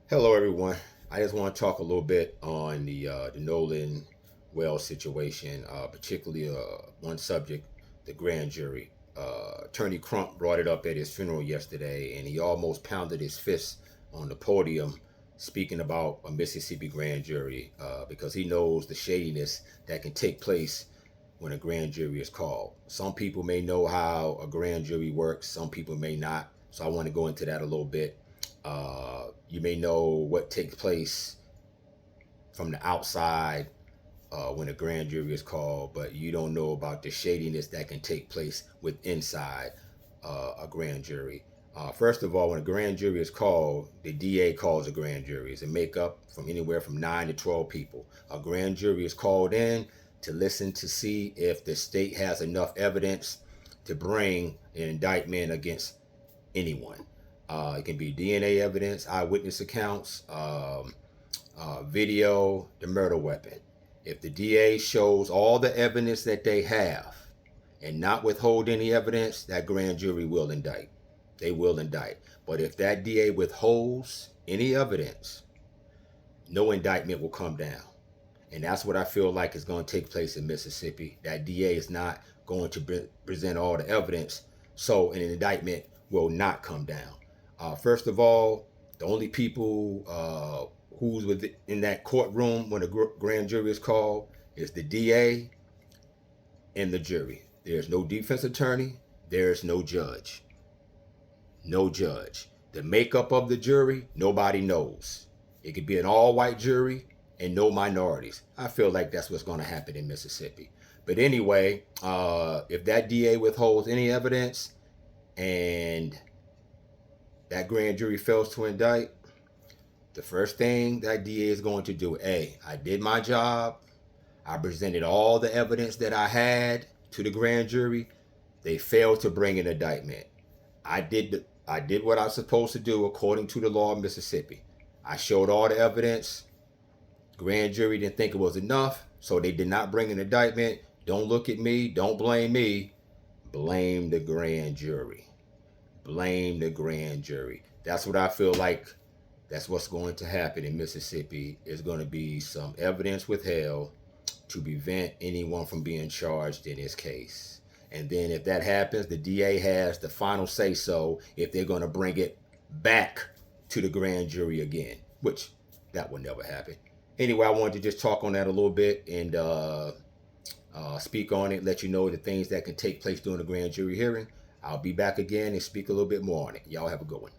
Hello, everyone. I just want to talk a little bit on the Nolan Wells situation, particularly one subject, the grand jury. Attorney Crump brought it up at his funeral yesterday, and he almost pounded his fist on the podium, speaking about a Mississippi grand jury because he knows the shadiness that can take place when a grand jury is called. Some people may know how a grand jury works, some people may not. So I want to go into that a little bit. You may know what takes place from the outside when a grand jury is called, but you don't know about the shadiness that can take place with inside a grand jury. First of all, when a grand jury is called, the DA calls a grand jury. It's a makeup from anywhere from 9 to 12 people. A grand jury is called in to listen to see if the state has enough evidence to bring an indictment against anyone. It can be DNA evidence, eyewitness accounts, video, the murder weapon. If the DA shows all the evidence that they have and not withhold any evidence, that grand jury will indict. They will indict. But if that DA withholds any evidence, no indictment will come down. And that's what I feel like is going to take place in Mississippi. That DA is not going to present all the evidence, so an indictment will not come down. First of all, the only people who's in that courtroom when a grand jury is called is the DA and the jury. There's no defense attorney. There's no judge. No judge. The makeup of the jury, nobody knows. It could be an all-white jury and no minorities. I feel like that's what's going to happen in Mississippi. But anyway, if that DA withholds any evidence and that grand jury fails to indict, the first thing that DA is going to do, I did my job. I presented all the evidence that I had to the grand jury. They failed to bring an indictment. I did what I was supposed to do according to the law of Mississippi. I showed all the evidence. Grand jury didn't think it was enough, so they did not bring an indictment. Don't look at me. Don't blame me. Blame the grand jury. Blame the grand jury. That's what I feel like. That's what's going to happen in Mississippi. Is going to be some evidence withheld to prevent anyone from being charged in this case. And then if that happens, the DA has the final say so if they're going to bring it back to the grand jury again, which that will never happen. Anyway, I wanted to just talk on that a little bit and speak on it, let you know the things that can take place during the grand jury hearing. I'll be back again and speak a little bit more on it. Y'all have a good one.